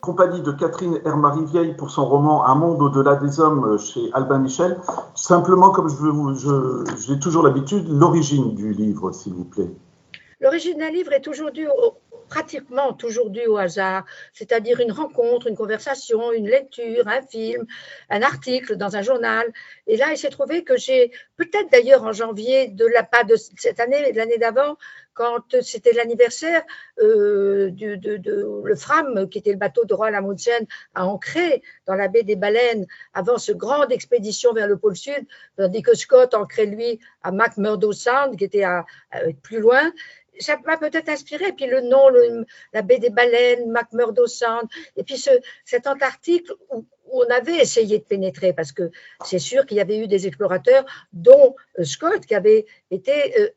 compagnie de Catherine Hermary-Vieille pour son roman Un monde au-delà des hommes chez Albin Michel. Simplement, comme j'ai toujours l'habitude, l'origine du livre, s'il vous plaît. L'origine d'un livre est pratiquement toujours due au hasard, c'est-à-dire une rencontre, une conversation, une lecture, un film, un article dans un journal. Et là, il s'est trouvé que j'ai, peut-être d'ailleurs en janvier, pas de cette année, mais de l'année d'avant, quand c'était l'anniversaire le Fram, qui était le bateau de Roald Amundsen, a ancré dans la baie des Baleines avant ce grande expédition vers le pôle Sud, tandis que Scott ancrait, lui, à McMurdo Sound, qui était plus loin. Ça m'a peut-être inspiré, puis le nom, la baie des Baleines, McMurdo Sound, et puis cet Antarctique où on avait essayé de pénétrer, parce que c'est sûr qu'il y avait eu des explorateurs, dont Scott, qui avait été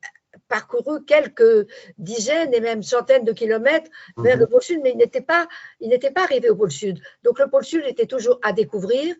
parcouru quelques dizaines et même centaines de kilomètres vers le pôle Sud, mais il n'était pas arrivé au pôle Sud. Donc le pôle Sud était toujours à découvrir.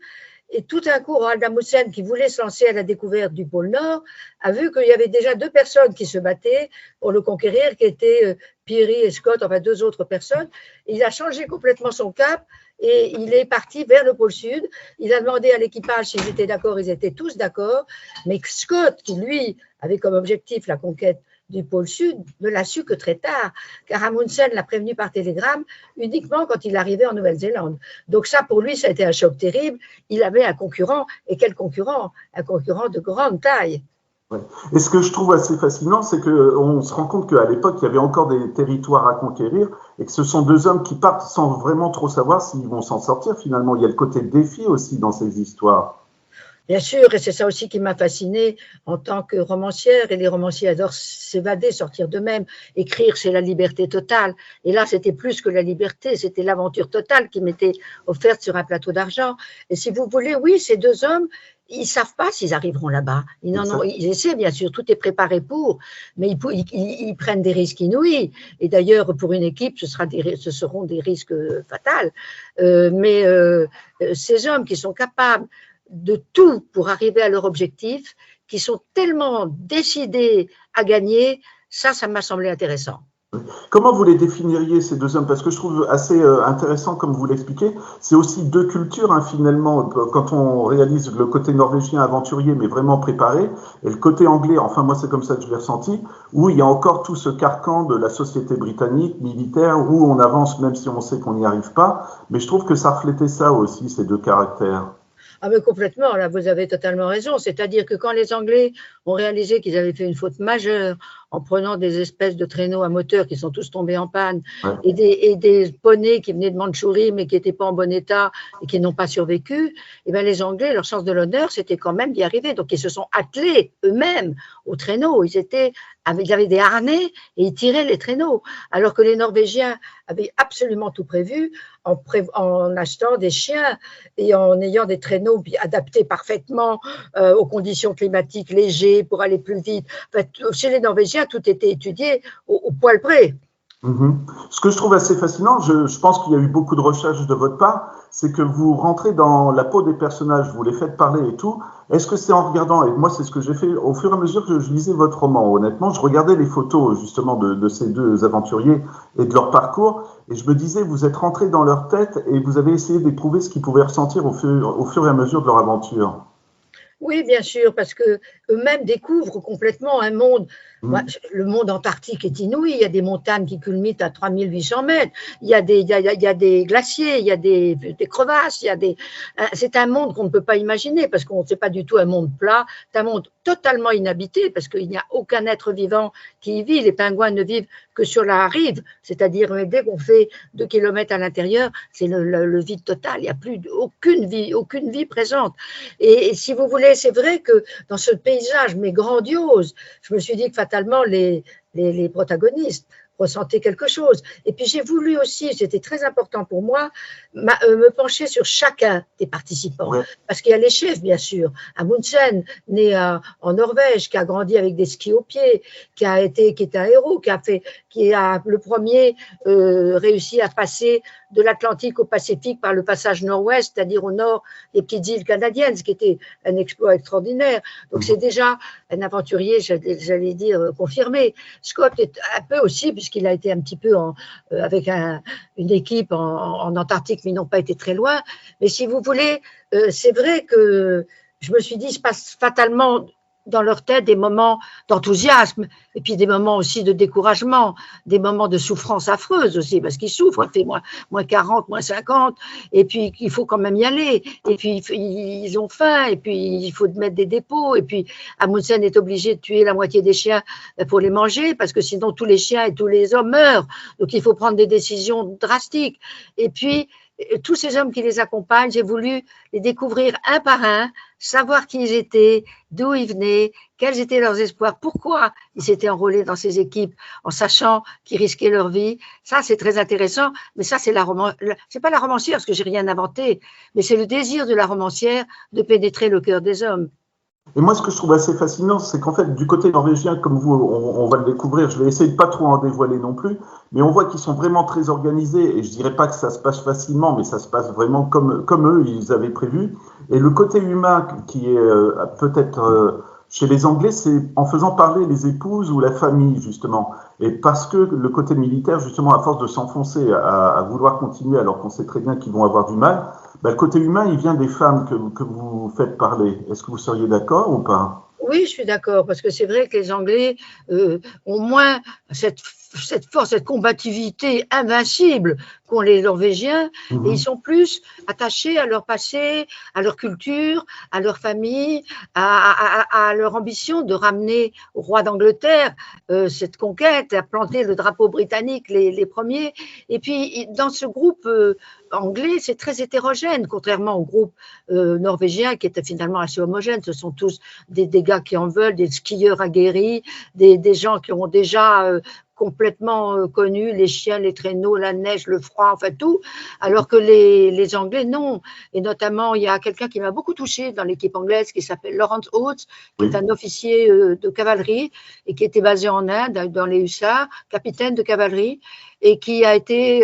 Et tout d'un coup, Roald Amundsen, qui voulait se lancer à la découverte du pôle Nord, a vu qu'il y avait déjà deux personnes qui se battaient pour le conquérir, qui étaient Peary et Scott, enfin deux autres personnes. Et il a changé complètement son cap et il est parti vers le pôle Sud. Il a demandé à l'équipage s'ils étaient d'accord, ils étaient tous d'accord. Mais Scott, qui lui avait comme objectif la conquête du pôle Sud, ne l'a su que très tard, car Amundsen l'a prévenu par télégramme uniquement quand il arrivait en Nouvelle-Zélande. Donc ça, pour lui, ça a été un choc terrible. Il avait un concurrent, et quel concurrent? Un concurrent de grande taille. Ouais. Et ce que je trouve assez fascinant, c'est qu'on se rend compte qu'à l'époque, il y avait encore des territoires à conquérir et que ce sont deux hommes qui partent sans vraiment trop savoir s'ils vont s'en sortir finalement. Il y a le côté défi aussi dans ces histoires. Bien sûr, et c'est ça aussi qui m'a fascinée en tant que romancière, et les romanciers adorent s'évader, sortir d'eux-mêmes. Écrire, c'est la liberté totale. Et là, c'était plus que la liberté, c'était l'aventure totale qui m'était offerte sur un plateau d'argent. Et si vous voulez, oui, ces deux hommes, ils savent pas s'ils arriveront là-bas. Ils essaient, bien sûr, tout est préparé pour, mais ils prennent des risques inouïs. Et d'ailleurs, pour une équipe, ce seront des risques fatals. Mais ces hommes qui sont capables de tout pour arriver à leur objectif, qui sont tellement décidés à gagner, ça m'a semblé intéressant. Comment vous les définiriez, ces deux hommes? Parce que je trouve assez intéressant, comme vous l'expliquez, c'est aussi deux cultures, hein, finalement, quand on réalise le côté norvégien aventurier, mais vraiment préparé, et le côté anglais, enfin moi c'est comme ça que je l'ai ressenti, où il y a encore tout ce carcan de la société britannique, militaire, où on avance même si on sait qu'on n'y arrive pas, mais je trouve que ça reflétait ça aussi, ces deux caractères. Ah mais complètement, là vous avez totalement raison, c'est-à-dire que quand les Anglais ont réalisé qu'ils avaient fait une faute majeure en prenant des espèces de traîneaux à moteur qui sont tous tombés en panne, Ouais. et des poneys qui venaient de Mandchourie mais qui n'étaient pas en bon état et qui n'ont pas survécu, et bien les Anglais, leur chance de l'honneur, c'était quand même d'y arriver. Donc ils se sont attelés eux-mêmes aux traîneaux, ils avaient des harnais et ils tiraient les traîneaux, alors que les Norvégiens avaient absolument tout prévu en achetant des chiens et en ayant des traîneaux adaptés parfaitement aux conditions climatiques, légers pour aller plus vite. En fait, chez les Norvégiens, tout était étudié au poil près. Ce que je trouve assez fascinant, je pense qu'il y a eu beaucoup de recherches de votre part, c'est que vous rentrez dans la peau des personnages, vous les faites parler et tout. Est-ce que c'est en regardant, et moi c'est ce que j'ai fait au fur et à mesure que je lisais votre roman, honnêtement, je regardais les photos justement de ces deux aventuriers et de leur parcours, et je me disais, vous êtes rentré dans leur tête et vous avez essayé d'éprouver ce qu'ils pouvaient ressentir au fur et à mesure de leur aventure. Oui, bien sûr, parce que eux-mêmes découvrent complètement un monde. Le monde antarctique est inouï. Il y a des montagnes qui culminent à 3800 mètres. Il y a des glaciers, il y a des crevasses. C'est un monde qu'on ne peut pas imaginer parce qu'on ne sait pas du tout un monde plat. C'est un monde totalement inhabité parce qu'il n'y a aucun être vivant qui y vit. Les pingouins ne vivent que sur la rive, c'est-à-dire dès qu'on fait 2 kilomètres à l'intérieur, c'est le vide total. Il n'y a plus aucune vie présente. Et si vous voulez, c'est vrai que dans ce paysage, mais grandiose, je me suis dit que fatalement, les protagonistes ressentaient quelque chose. Et puis j'ai voulu aussi, c'était très important pour moi, me pencher sur chacun des participants. Ouais. Parce qu'il y a les chefs, bien sûr. Amundsen, né en Norvège, qui a grandi avec des skis aux pieds, qui est un héros, qui qui a le premier réussi à passer de l'Atlantique au Pacifique par le passage nord-ouest, c'est-à-dire au nord des petites îles canadiennes, ce qui était un exploit extraordinaire. Donc c'est déjà un aventurier, j'allais dire, confirmé. Scott est un peu aussi, puisqu'il a été un petit peu avec une équipe en Antarctique, mais ils n'ont pas été très loin. Mais si vous voulez, c'est vrai que je me suis dit, il se passe fatalement dans leur tête des moments d'enthousiasme et puis des moments aussi de découragement, des moments de souffrance affreuse aussi, parce qu'ils souffrent, il fait moins 40, moins 50, et puis il faut quand même y aller, et puis ils ont faim, et puis il faut mettre des dépôts, et puis Amundsen est obligé de tuer la moitié des chiens pour les manger, parce que sinon tous les chiens et tous les hommes meurent, donc il faut prendre des décisions drastiques, et puis tous ces hommes qui les accompagnent, j'ai voulu les découvrir un par un, savoir qui ils étaient, d'où ils venaient, quels étaient leurs espoirs, pourquoi ils s'étaient enrôlés dans ces équipes en sachant qu'ils risquaient leur vie. Ça, c'est très intéressant, mais ça, c'est pas la romancière, parce que j'ai rien inventé, mais c'est le désir de la romancière de pénétrer le cœur des hommes. Et moi, ce que je trouve assez fascinant, c'est qu'en fait, du côté norvégien, comme vous, on va le découvrir, je vais essayer de pas trop en dévoiler non plus, mais on voit qu'ils sont vraiment très organisés, et je dirais pas que ça se passe facilement, mais ça se passe vraiment comme eux, ils avaient prévu. Et le côté humain qui est peut-être chez les Anglais, c'est en faisant parler les épouses ou la famille, justement. Et parce que le côté militaire, justement, à force de s'enfoncer à vouloir continuer, alors qu'on sait très bien qu'ils vont avoir du mal, le côté humain, il vient des femmes que vous faites parler. Est-ce que vous seriez d'accord ou pas? Oui, je suis d'accord, parce que c'est vrai que les Anglais ont moins cette force, cette combativité invincible qu'ont les Norvégiens, et ils sont plus attachés à leur passé, à leur culture, à leur famille, à leur ambition de ramener au roi d'Angleterre cette conquête, à planter le drapeau britannique les premiers. Et puis, dans ce groupe anglais, c'est très hétérogène, contrairement au groupe norvégien qui était finalement assez homogène. Ce sont tous des gars qui en veulent, des skieurs aguerris, des gens qui ont déjà complètement connu les chiens, les traîneaux, la neige, le froid, enfin tout, alors que les Anglais, non. Et notamment, il y a quelqu'un qui m'a beaucoup touché dans l'équipe anglaise qui s'appelle Lawrence Oates, qui est un officier de cavalerie et qui était basé en Inde, dans les hussards, capitaine de cavalerie, et qui a été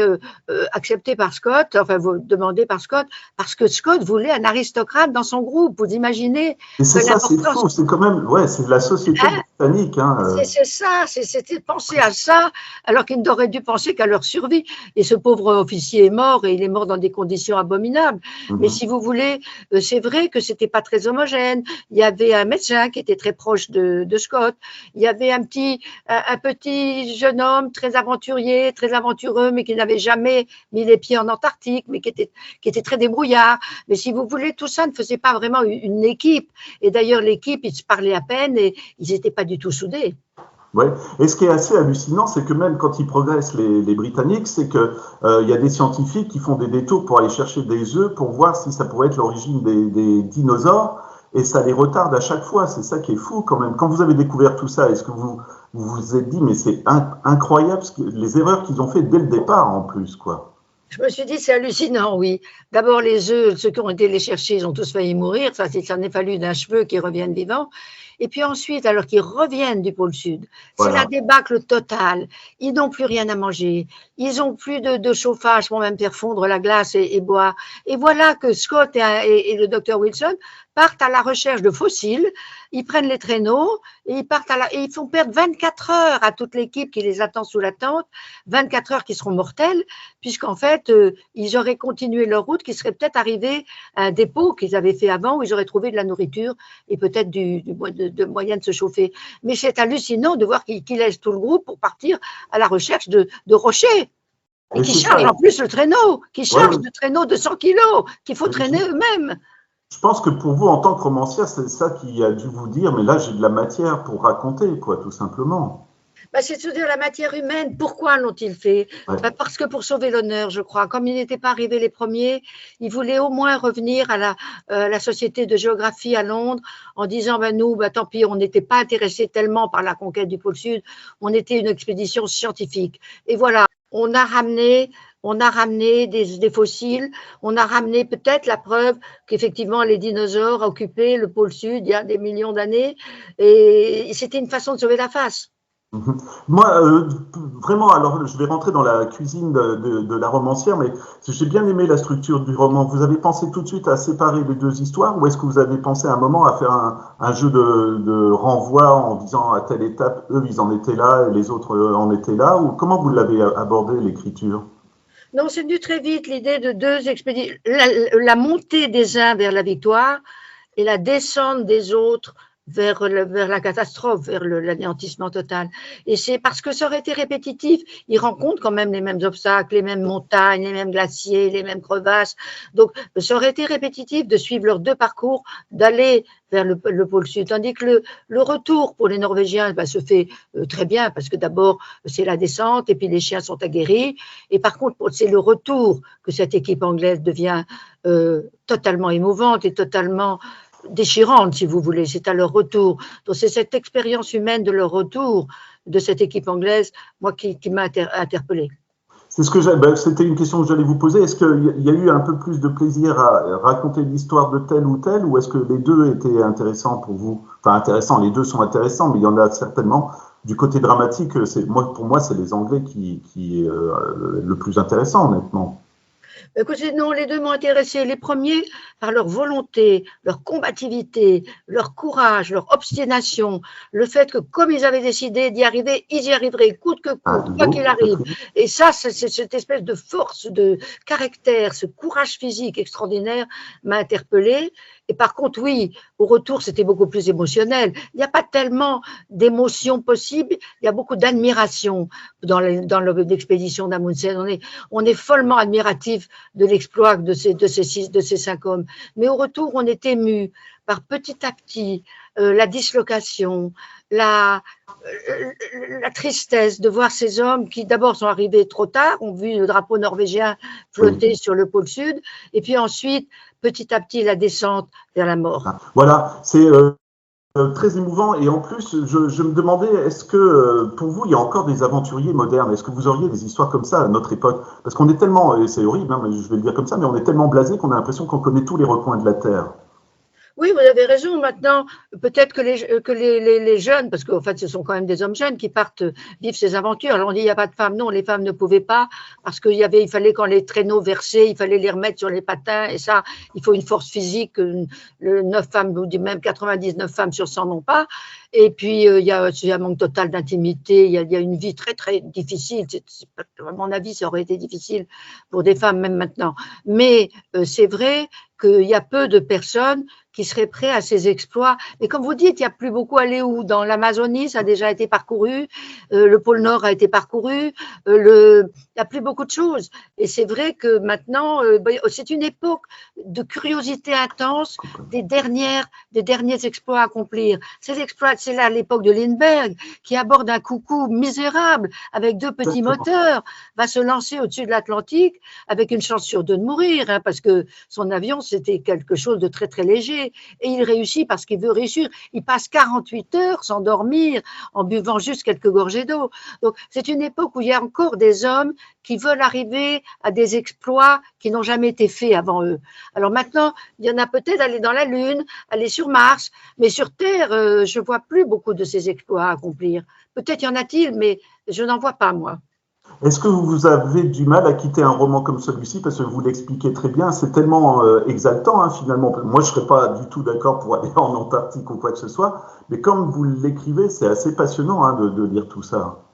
accepté par Scott, enfin demandé par Scott, parce que Scott voulait un aristocrate dans son groupe. Vous imaginez? Et c'est ça, c'est fou, c'est quand même, ouais, c'est la société britannique. C'est ça, c'était penser à ça, alors qu'ils n'auraient dû penser qu'à leur survie. Et ce pauvre officier est mort, et il est mort dans des conditions abominables. Mais si vous voulez, c'est vrai que c'était pas très homogène. Il y avait un médecin qui était très proche de Scott. Il y avait un petit jeune homme très aventurier, très aventureux, mais qui n'avait jamais mis les pieds en Antarctique, mais qui était très débrouillard. Mais si vous voulez, tout ça ne faisait pas vraiment une équipe. Et d'ailleurs, l'équipe, ils se parlaient à peine et ils n'étaient pas du tout soudés. Ouais. Et ce qui est assez hallucinant, c'est que même quand ils progressent, les Britanniques, c'est que y a des scientifiques qui font des détours pour aller chercher des œufs pour voir si ça pourrait être l'origine des dinosaures, et ça les retarde à chaque fois. C'est ça qui est fou quand même. Quand vous avez découvert tout ça, est-ce que vous vous êtes dit, mais c'est incroyable les erreurs qu'ils ont fait dès le départ en plus, quoi. Je me suis dit, c'est hallucinant, oui. D'abord, les œufs, ceux qui ont été les chercher, ils ont tous failli mourir. Ça n'en est fallu d'un cheveu qu'ils reviennent vivants. Et puis ensuite, alors qu'ils reviennent du pôle Sud, c'est la débâcle totale. Ils n'ont plus rien à manger. Ils n'ont plus de chauffage pour même faire fondre la glace et boire. Et voilà que Scott et le docteur Wilson partent à la recherche de fossiles. Ils prennent les traîneaux et ils font perdre 24 heures à toute l'équipe qui les attend sous la tente. 24 heures qui seront mortelles, puisqu'en fait, ils auraient continué leur route, qui serait peut-être arrivés à un dépôt qu'ils avaient fait avant, où ils auraient trouvé de la nourriture et peut-être de moyens de se chauffer. Mais c'est hallucinant de voir qu'ils laissent tout le groupe pour partir à la recherche de rochers. Et qui chargent en plus le traîneau, qui chargent le traîneau de 100 kilos, qu'il faut traîner eux-mêmes. Je pense que pour vous, en tant que romancière, c'est ça qui a dû vous dire, mais là, j'ai de la matière pour raconter, quoi, tout simplement. C'est de se dire la matière humaine. Pourquoi l'ont-ils fait? Parce que pour sauver l'honneur, je crois. Comme ils n'étaient pas arrivés les premiers, ils voulaient au moins revenir à la Société de géographie à Londres en disant, nous, tant pis, on n'était pas intéressés tellement par la conquête du pôle Sud, on était une expédition scientifique. Et voilà, on a ramené des fossiles, on a ramené peut-être la preuve qu'effectivement les dinosaures occupaient le pôle Sud il y a des millions d'années, et c'était une façon de sauver la face. Mhm. Moi, vraiment, alors je vais rentrer dans la cuisine de la romancière, mais j'ai bien aimé la structure du roman. Vous avez pensé tout de suite à séparer les deux histoires, ou est-ce que vous avez pensé à un moment à faire un jeu de renvoi en disant à telle étape, eux, ils en étaient là et les autres en étaient là, ou comment vous l'avez abordé, l'écriture? Non, c'est venu très vite l'idée de deux expéditions, la montée des uns vers la victoire et la descente des autres vers la catastrophe, vers l'anéantissement total. Et c'est parce que ça aurait été répétitif. Ils rencontrent quand même les mêmes obstacles, les mêmes montagnes, les mêmes glaciers, les mêmes crevasses. Donc, ça aurait été répétitif de suivre leurs deux parcours, d'aller vers le pôle sud. Tandis que le retour pour les Norvégiens se fait très bien, parce que d'abord, c'est la descente, et puis les chiens sont aguerris. Et par contre, c'est le retour que cette équipe anglaise devient totalement émouvante et totalement déchirante, si vous voulez. C'est à leur retour. Donc, c'est cette expérience humaine de leur retour de cette équipe anglaise, moi, qui m'a interpellée. C'est ce que c'était une question que j'allais vous poser. Est-ce qu'il y a eu un peu plus de plaisir à raconter l'histoire de tel ou tel, ou est-ce que les deux étaient intéressants pour vous? Enfin, intéressants, les deux sont intéressants, mais il y en a certainement. Du côté dramatique, pour moi, c'est les Anglais qui est le plus intéressant, honnêtement. Écoutez, non, les deux m'ont intéressé. Les premiers, par leur volonté, leur combativité, leur courage, leur obstination, le fait que, comme ils avaient décidé d'y arriver, ils y arriveraient, coûte que Ah, coûte, quoi Hugo, qu'il arrive. Catherine. Et ça, c'est cette espèce de force, de caractère, ce courage physique extraordinaire m'a interpellée. Et par contre, oui, au retour, c'était beaucoup plus émotionnel. Il n'y a pas tellement d'émotions possibles, il y a beaucoup d'admiration dans l'expédition d'Amundsen. On est follement admiratif de l'exploit de ces 5 hommes. Mais au retour, on est ému par petit à petit la dislocation, la tristesse de voir ces hommes qui d'abord sont arrivés trop tard, ont vu le drapeau norvégien flotter sur le pôle sud, et puis ensuite, petit à petit, la descente vers la mort. Voilà, c'est très émouvant. Et en plus, je me demandais, est-ce que pour vous, il y a encore des aventuriers modernes? Est-ce que vous auriez des histoires comme ça à notre époque? Parce qu'on est tellement, et c'est horrible, hein, mais je vais le dire comme ça, mais on est tellement blasé qu'on a l'impression qu'on connaît tous les recoins de la Terre. Oui, vous avez raison. Maintenant, peut-être que les jeunes, parce qu'en fait, ce sont quand même des hommes jeunes qui partent vivre ces aventures. Alors, on dit, il n'y a pas de femmes. Non, les femmes ne pouvaient pas, parce il fallait quand les traîneaux versaient, il fallait les remettre sur les patins. Et ça, il faut une force physique que 9 femmes, ou même 99 femmes sur 100 n'ont pas. Et puis, il y a un manque total d'intimité. Il y a une vie très, très difficile. À mon avis, ça aurait été difficile pour des femmes, même maintenant. Mais c'est vrai qu'il y a peu de personnes qui seraient prêts à ces exploits. Mais comme vous dites, il n'y a plus beaucoup à aller où? Dans l'Amazonie, ça a déjà été parcouru, le pôle Nord a été parcouru, il n'y a plus beaucoup de choses. Et c'est vrai que maintenant, c'est une époque de curiosité intense des derniers exploits à accomplir. Ces exploits, c'est là l'époque de Lindbergh, qui aborde un coucou misérable avec 2 petits moteurs, va se lancer au-dessus de l'Atlantique avec une chance sur 2 de mourir, hein, parce que son avion, c'était quelque chose de très, très léger. Et il réussit parce qu'il veut réussir. Il passe 48 heures sans dormir, en buvant juste quelques gorgées d'eau. Donc, c'est une époque où il y a encore des hommes qui veulent arriver à des exploits qui n'ont jamais été faits avant eux. Alors maintenant, il y en a peut-être aller dans la Lune, aller sur Mars, mais sur Terre, je ne vois plus beaucoup de ces exploits à accomplir. Peut-être y en a-t-il, mais je n'en vois pas, moi. Est-ce que vous avez du mal à quitter un roman comme celui-ci? Parce que vous l'expliquez très bien, c'est tellement exaltant, hein, finalement. Moi, je ne serais pas du tout d'accord pour aller en Antarctique ou quoi que ce soit, mais comme vous l'écrivez, c'est assez passionnant, hein, de lire tout ça.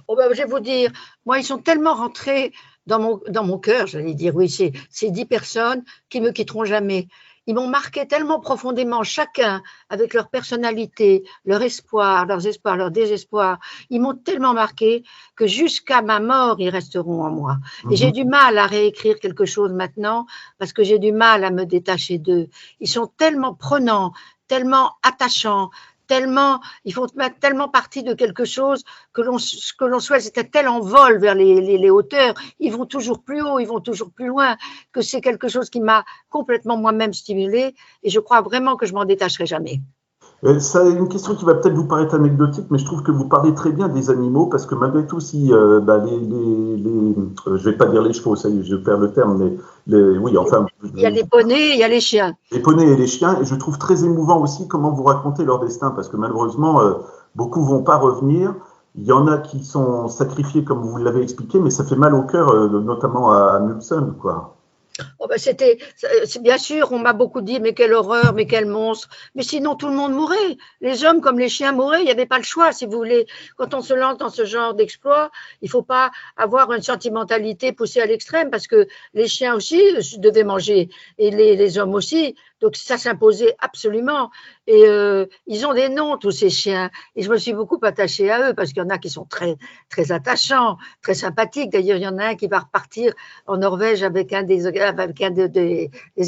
Oh ben, je vais vous dire, moi, ils sont tellement rentrés dans mon cœur, j'allais dire, oui, ces 10 personnes qui me quitteront jamais. Ils m'ont marqué tellement profondément, chacun avec leur personnalité, leur espoir, leurs espoirs, leurs désespoirs. Ils m'ont tellement marqué que jusqu'à ma mort, ils resteront en moi. Et j'ai du mal à réécrire quelque chose maintenant parce que j'ai du mal à me détacher d'eux. Ils sont tellement prenants, tellement attachants, tellement, ils font tellement partie de quelque chose que l'on souhaite, c'est un tel envol vers les hauteurs, ils vont toujours plus haut, ils vont toujours plus loin, que c'est quelque chose qui m'a complètement moi-même stimulée et je crois vraiment que je m'en détacherai jamais. C'est une question qui va peut-être vous paraître anecdotique, mais je trouve que vous parlez très bien des animaux, parce que malgré tout, si je vais pas dire les chevaux, ça y est, je perds le terme, mais oui, enfin, il y a les poneys, il y a les chiens. Les poneys et les chiens, et je trouve très émouvant aussi comment vous racontez leur destin, parce que malheureusement, beaucoup vont pas revenir. Il y en a qui sont sacrifiés, comme vous l'avez expliqué, mais ça fait mal au cœur, notamment à Amundsen, quoi. Oh ben bien sûr, on m'a beaucoup dit, mais quelle horreur, mais quel monstre. Mais sinon, tout le monde mourrait. Les hommes comme les chiens mourraient. Il n'y avait pas le choix, si vous voulez. Quand on se lance dans ce genre d'exploit, il ne faut pas avoir une sentimentalité poussée à l'extrême, parce que les chiens aussi devaient manger, et les hommes aussi. Donc ça s'imposait absolument. Et ils ont des noms, tous ces chiens. Et je me suis beaucoup attachée à eux, parce qu'il y en a qui sont très, très attachants, très sympathiques. D'ailleurs, il y en a un qui va repartir en Norvège avec un des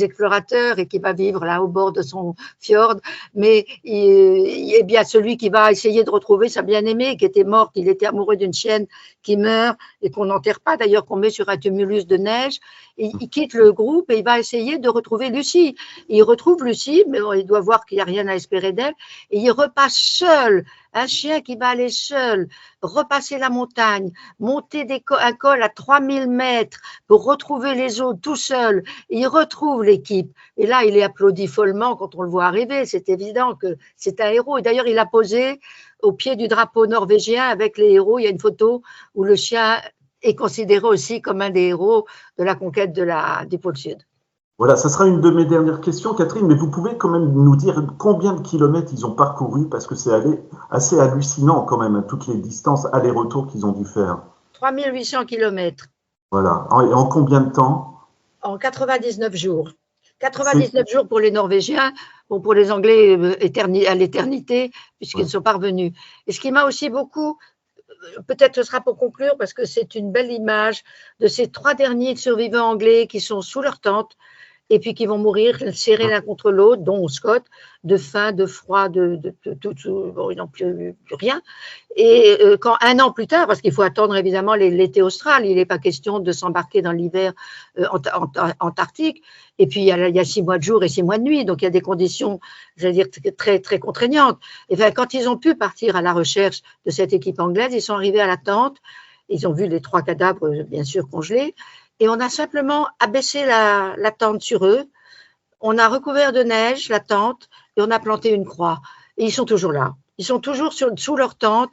explorateurs et qui va vivre là au bord de son fjord. Mais il est bien celui qui va essayer de retrouver sa bien-aimée qui était morte. Il était amoureux d'une chienne qui meurt et qu'on n'enterre pas, d'ailleurs, qu'on met sur un tumulus de neige. Et il quitte le groupe et il va essayer de retrouver Lucie. Il retrouve Lucie, mais il doit voir qu'il n'y a rien à espérer d'elle. Et il repasse seul, un chien qui va aller seul, repasser la montagne, monter un col à 3000 mètres pour retrouver les autres tout seul. Et il retrouve l'équipe. Et là, il est applaudi follement quand on le voit arriver. C'est évident que c'est un héros. Et d'ailleurs, il a posé au pied du drapeau norvégien avec les héros. Il y a une photo où le chien est considéré aussi comme un des héros de la conquête du pôle Sud. Voilà, ça sera une de mes dernières questions, Catherine, mais vous pouvez quand même nous dire combien de kilomètres ils ont parcouru, parce que c'est assez hallucinant quand même, toutes les distances aller-retour qu'ils ont dû faire. 3800 kilomètres. Voilà, en combien de temps? En 99 jours. 99 jours pour les Norvégiens, bon, pour les Anglais à l'éternité, puisqu'ils sont parvenus. Et ce qui m'a aussi beaucoup, peut-être ce sera pour conclure, parce que c'est une belle image de ces 3 derniers survivants anglais qui sont sous leur tente, et puis qui vont mourir serrés l'un contre l'autre, dont Scott, de faim, de froid, bon, ils n'ont plus rien. Et quand 1 an plus tard, parce qu'il faut attendre évidemment l'été austral, il n'est pas question de s'embarquer dans l'hiver antarctique, et puis il y a 6 mois de jour et 6 mois de nuit, donc il y a des conditions, je veux dire, très, très contraignantes. Et bien, quand ils ont pu partir à la recherche de cette équipe anglaise, ils sont arrivés à la tente, ils ont vu les 3 cadavres, bien sûr, congelés, et on a simplement abaissé la tente sur eux, on a recouvert de neige la tente et on a planté une croix. Et ils sont toujours là. Ils sont toujours sous leur tente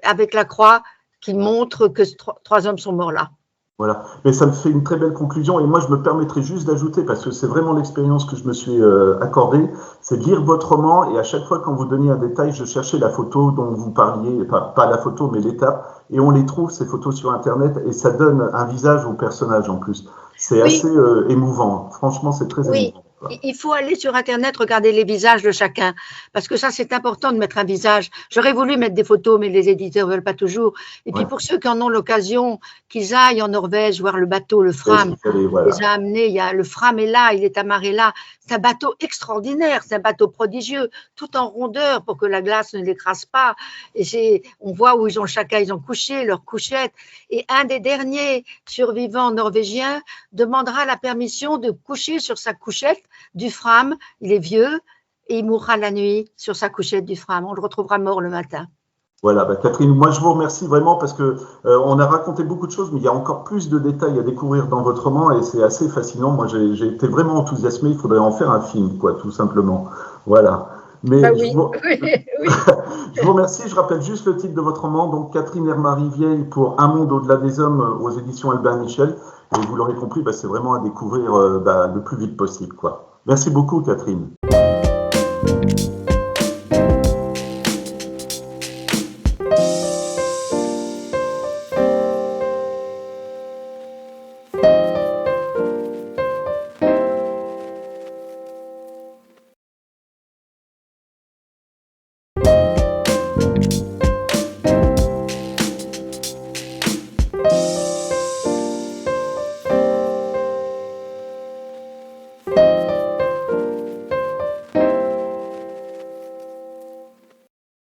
avec la croix qui montre que 3 hommes sont morts là. Voilà, mais ça me fait une très belle conclusion et moi je me permettrai juste d'ajouter, parce que c'est vraiment l'expérience que je me suis accordée, c'est de lire votre roman et à chaque fois quand vous donniez un détail, je cherchais la photo dont vous parliez, pas la photo mais l'étape, et on les trouve ces photos sur internet et ça donne un visage au personnage en plus. C'est assez émouvant, franchement c'est très émouvant. Il faut aller sur Internet, regarder les visages de chacun, parce que ça, c'est important de mettre un visage. J'aurais voulu mettre des photos, mais les éditeurs ne veulent pas toujours. Et puis, pour ceux qui en ont l'occasion, qu'ils aillent en Norvège voir le bateau, le Fram, les a amenés. Le Fram est là, il est amarré là. C'est un bateau extraordinaire, c'est un bateau prodigieux, tout en rondeur pour que la glace ne l'écrase pas. Et on voit où ils ont couché, leur couchette. Et un des derniers survivants norvégiens demandera la permission de coucher sur sa couchette du Fram. Il est vieux et il mourra la nuit sur sa couchette du Fram. On le retrouvera mort le matin. Voilà, Catherine, moi je vous remercie vraiment parce que on a raconté beaucoup de choses, mais il y a encore plus de détails à découvrir dans votre roman et c'est assez fascinant. Moi j'ai été vraiment enthousiasmé, il faudrait en faire un film, quoi, tout simplement. Voilà. Mais oui. Je vous remercie, je rappelle juste le titre de votre roman, donc Catherine Hermary-Vieille pour Un monde au-delà des hommes aux éditions Albin Michel. Et vous l'aurez compris, c'est vraiment à découvrir le plus vite possible, quoi. Merci beaucoup, Catherine.